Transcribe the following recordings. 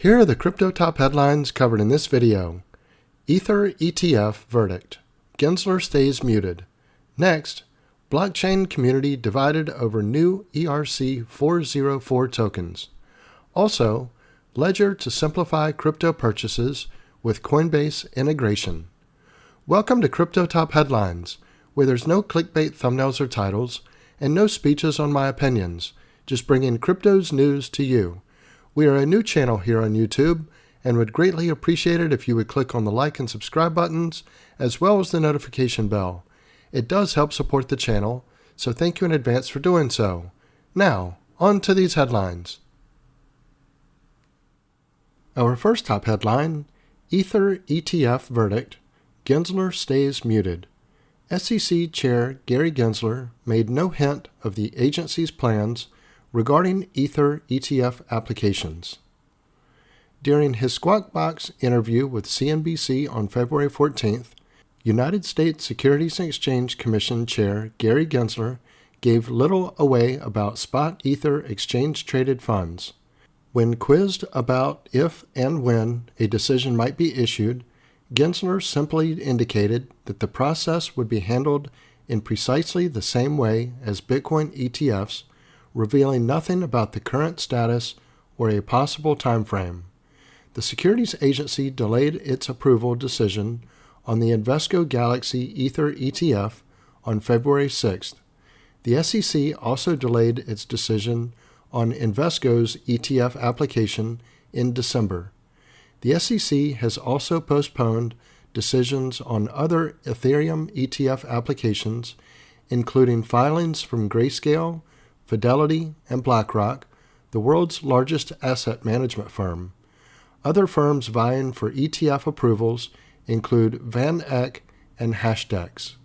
Here are the crypto top headlines covered in this video. Ether ETF verdict. Gensler stays muted. Next, blockchain community divided over new ERC-404 tokens. Also, ledger to simplify crypto purchases with Coinbase integration. Welcome to Crypto Top Headlines, where there's no clickbait thumbnails or titles, and no speeches on my opinions, just bringing crypto's news to you. We are a new channel here on YouTube, and would greatly appreciate it if you would click on the like and subscribe buttons, as well as the notification bell. It does help support the channel, so thank you in advance for doing so. Now, on to these headlines. Our first top headline, Ether ETF verdict, Gensler stays muted. SEC Chair Gary Gensler made no hint of the agency's plans regarding Ether ETF applications. During his Squawk Box interview with CNBC on February 14th, United States Securities and Exchange Commission Chair Gary Gensler gave little away about spot Ether exchange-traded funds. When quizzed about if and when a decision might be issued, Gensler simply indicated that the process would be handled in precisely the same way as Bitcoin ETFs, revealing nothing about the current status or a possible time frame. The securities agency delayed its approval decision on the Invesco Galaxy Ether ETF on February 6th. The SEC also delayed its decision on Invesco's ETF application in December. The SEC has also postponed decisions on other Ethereum ETF applications, including filings from Grayscale, Fidelity, and BlackRock, the world's largest asset management firm. Other firms vying for ETF approvals include Van Eck and Hashdex.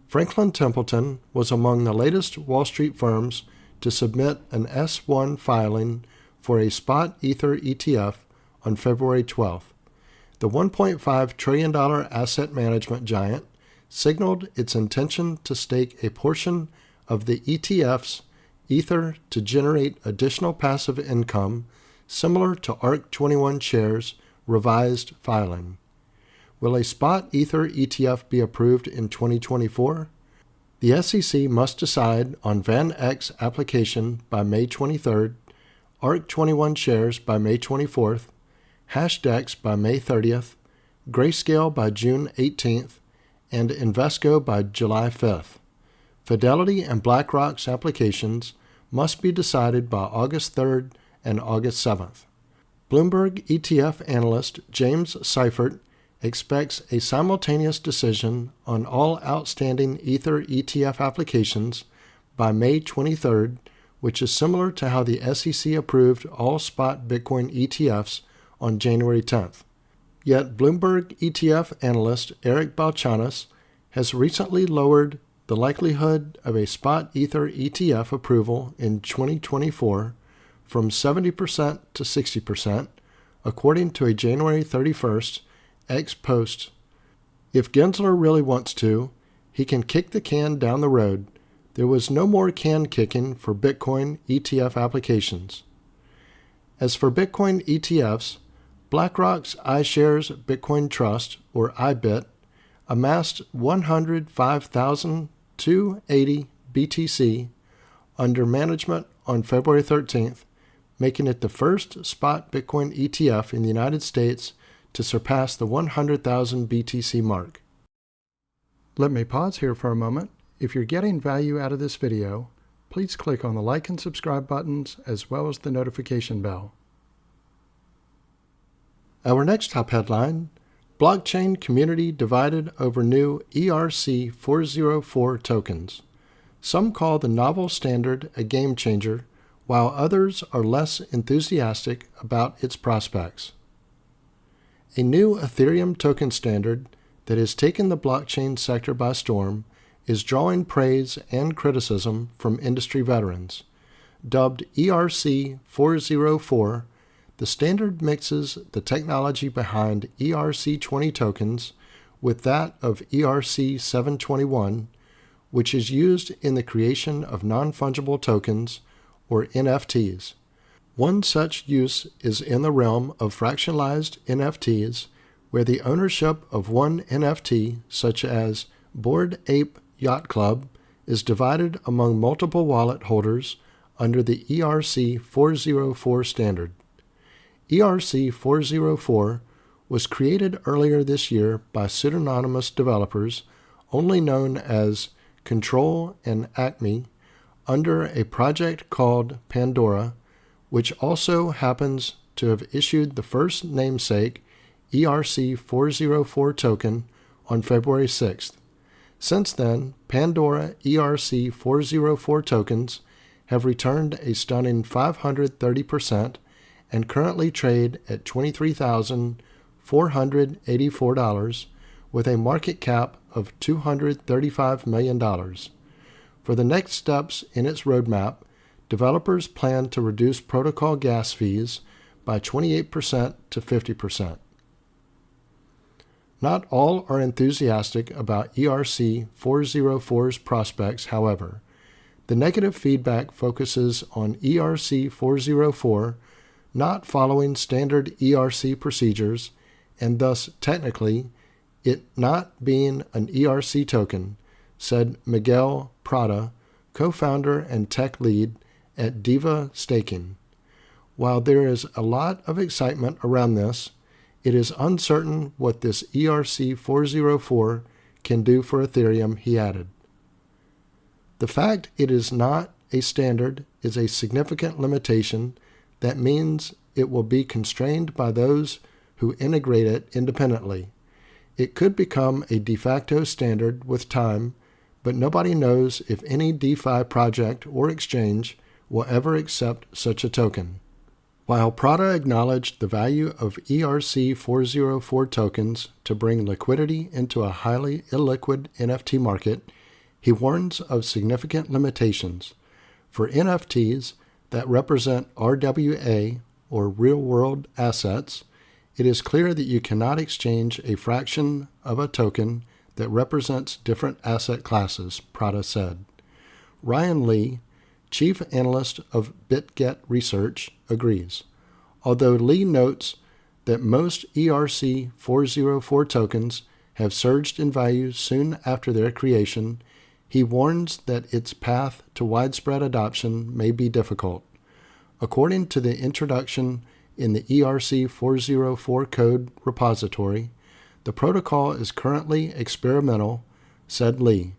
Franklin Templeton was among the latest Wall Street firms to submit an S-1 filing for a spot Ether ETF on February 12th. The $1.5 trillion asset management giant signaled its intention to stake a portion of the ETF's Ether to generate additional passive income similar to ARC-21 shares' revised filing. Will a spot Ether ETF be approved in 2024? The SEC must decide on Van Eck's application by May 23rd, ARC-21 shares by May 24th, Hashdex by May 30th, Grayscale by June 18th, and Invesco by July 5th. Fidelity and BlackRock's applications must be decided by August 3rd and August 7th. Bloomberg ETF analyst James Seifert expects a simultaneous decision on all outstanding Ether ETF applications by May 23rd, which is similar to how the SEC approved all spot Bitcoin ETFs on January 10th. Yet Bloomberg ETF analyst Eric Balchanas has recently lowered the likelihood of a spot Ether ETF approval in 2024 from 70% to 60%, according to a January 31st X post. If Gensler really wants to, he can kick the can down the road. There was no more can kicking for Bitcoin ETF applications. As for Bitcoin ETFs, BlackRock's iShares Bitcoin Trust, or IBIT, amassed 105,280 BTC under management on February 13th, making it the first spot Bitcoin ETF in the United States to surpass the 100,000 BTC mark. Let me pause here for a moment. If you're getting value out of this video, please click on the like and subscribe buttons as well as the notification bell. Our next top headline, blockchain community divided over new ERC-404 tokens. Some call the novel standard a game changer, while others are less enthusiastic about its prospects. A new Ethereum token standard that has taken the blockchain sector by storm is drawing praise and criticism from industry veterans. Dubbed ERC-404, the standard mixes the technology behind ERC-20 tokens with that of ERC-721, which is used in the creation of non-fungible tokens, or NFTs. One such use is in the realm of fractionalized NFTs, where the ownership of one NFT, such as Bored Ape Yacht Club, is divided among multiple wallet holders under the ERC-404 standard. ERC-404 was created earlier this year by pseudonymous developers, only known as Control and Acme, under a project called Pandora, which also happens to have issued the first namesake ERC-404 token on February 6th. Since then, Pandora ERC-404 tokens have returned a stunning 530% and currently trade at $23,484 with a market cap of $235 million. For the next steps in its roadmap, developers plan to reduce protocol gas fees by 28% to 50%. Not all are enthusiastic about ERC-404's prospects, however. The negative feedback focuses on ERC-404 not following standard ERC procedures and thus technically it not being an ERC token, said Miguel Prada, co-founder and tech lead at Diva Staking. While there is a lot of excitement around this, it is uncertain what this ERC-404 can do for Ethereum, he added. The fact it is not a standard is a significant limitation that means it will be constrained by those who integrate it independently. It could become a de facto standard with time, but nobody knows if any DeFi project or exchange will ever accept such a token. While Prada acknowledged the value of ERC-404 tokens to bring liquidity into a highly illiquid NFT market, he warns of significant limitations. For NFTs that represent RWA, or real-world assets, it is clear that you cannot exchange a fraction of a token that represents different asset classes, Prada said. Ryan Lee, chief analyst of BitGet Research, agrees. Although Lee notes that most ERC-404 tokens have surged in value soon after their creation, he warns that its path to widespread adoption may be difficult. According to the introduction in the ERC-404 code repository, the protocol is currently experimental, said Lee.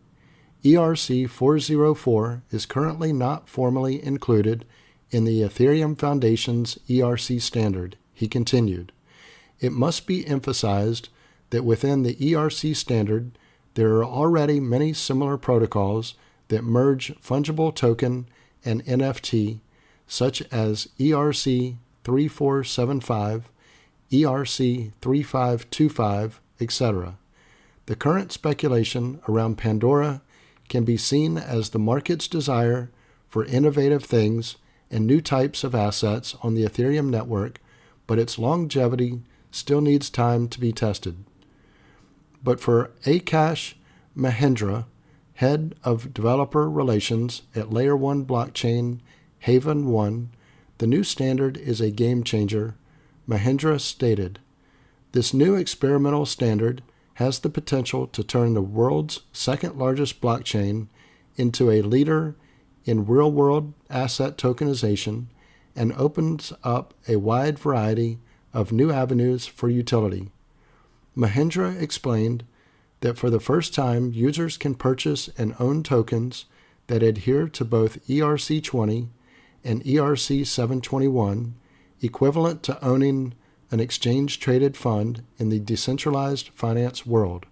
ERC-404 is currently not formally included in the Ethereum Foundation's ERC standard, he continued. It must be emphasized that within the ERC standard, there are already many similar protocols that merge fungible token and NFT, such as ERC-3475, ERC-3525, etc. The current speculation around Pandora can be seen as the market's desire for innovative things and new types of assets on the Ethereum network, but its longevity still needs time to be tested. But for Akash Mahendra, head of developer relations at Layer 1 blockchain Haven 1, the new standard is a game changer, Mahendra stated. This new experimental standard has the potential to turn the world's second largest blockchain into a leader in real-world asset tokenization and opens up a wide variety of new avenues for utility. Mahendra explained that for the first time, users can purchase and own tokens that adhere to both ERC-20 and ERC-721, equivalent to owning an exchange-traded fund in the decentralized finance world.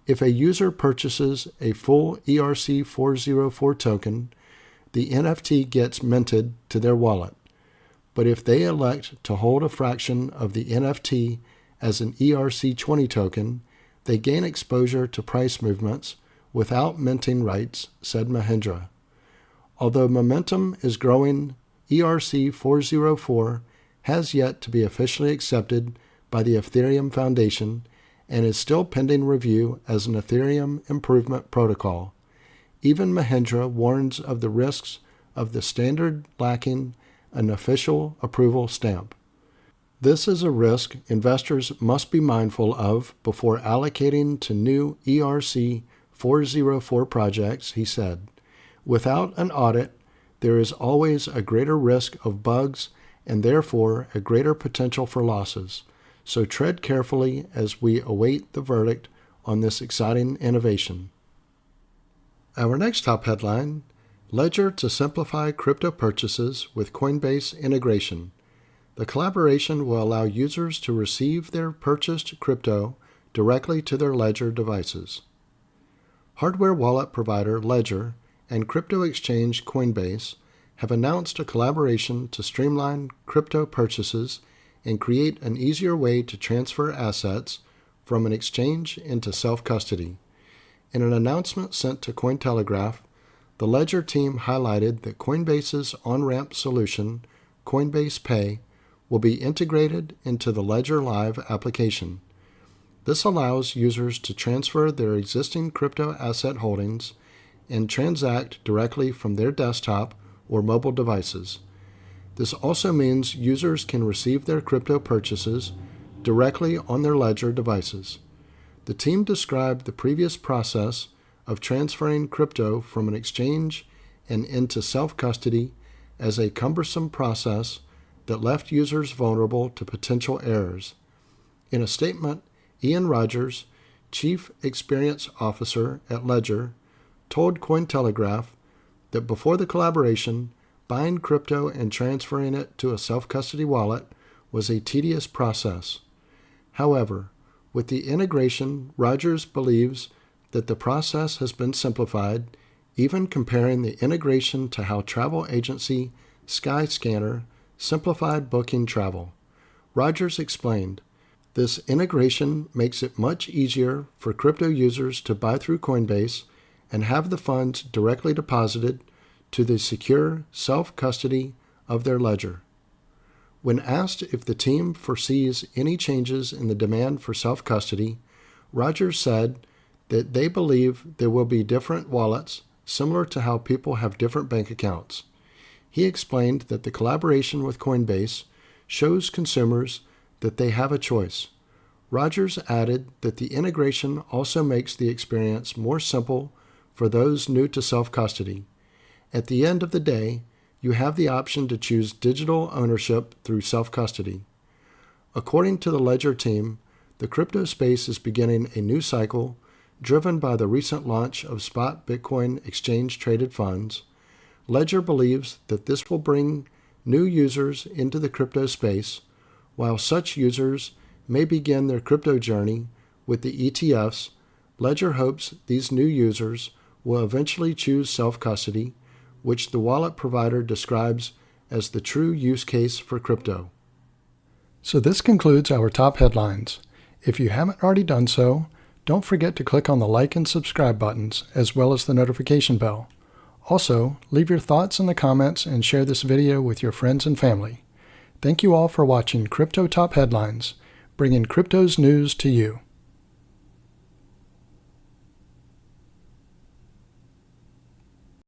If a user purchases a full ERC-404 token, the NFT gets minted to their wallet. But if they elect to hold a fraction of the NFT as an ERC-20 token, they gain exposure to price movements without minting rights, said Mahendra. Although momentum is growing, ERC-404 has yet to be officially accepted by the Ethereum Foundation and is still pending review as an Ethereum improvement protocol. Even Mahendra warns of the risks of the standard lacking an official approval stamp. This is a risk investors must be mindful of before allocating to new ERC-404 projects, he said. Without an audit, there is always a greater risk of bugs and therefore a greater potential for losses. So tread carefully as we await the verdict on this exciting innovation. Our next top headline, Ledger to simplify crypto purchases with Coinbase integration. The collaboration will allow users to receive their purchased crypto directly to their Ledger devices. Hardware wallet provider Ledger and crypto exchange Coinbase have announced a collaboration to streamline crypto purchases and create an easier way to transfer assets from an exchange into self-custody. In an announcement sent to Cointelegraph, the Ledger team highlighted that Coinbase's on-ramp solution, Coinbase Pay, will be integrated into the Ledger Live application. This allows users to transfer their existing crypto asset holdings and transact directly from their desktop or mobile devices. This also means users can receive their crypto purchases directly on their Ledger devices. The team described the previous process of transferring crypto from an exchange and into self-custody as a cumbersome process that left users vulnerable to potential errors. In a statement, Ian Rogers, Chief Experience Officer at Ledger, told Cointelegraph that before the collaboration, buying crypto and transferring it to a self-custody wallet was a tedious process. However, with the integration, Rogers believes that the process has been simplified, even comparing the integration to how travel agency Skyscanner simplified booking travel. Rogers explained, "This integration makes it much easier for crypto users to buy through Coinbase and have the funds directly deposited to the secure self-custody of their ledger." When asked if the team foresees any changes in the demand for self-custody, Rogers said that they believe there will be different wallets, similar to how people have different bank accounts. He explained that the collaboration with Coinbase shows consumers that they have a choice. Rogers added that the integration also makes the experience more simple for those new to self-custody. At the end of the day, you have the option to choose digital ownership through self-custody. According to the Ledger team, the crypto space is beginning a new cycle driven by the recent launch of spot Bitcoin exchange-traded funds. Ledger believes that this will bring new users into the crypto space, while such users may begin their crypto journey with the ETFs. Ledger hopes these new users will eventually choose self-custody, which the wallet provider describes as the true use case for crypto. So this concludes our top headlines. If you haven't already done so, don't forget to click on the like and subscribe buttons, as well as the notification bell. Also, leave your thoughts in the comments and share this video with your friends and family. Thank you all for watching Crypto Top Headlines, bringing crypto's news to you.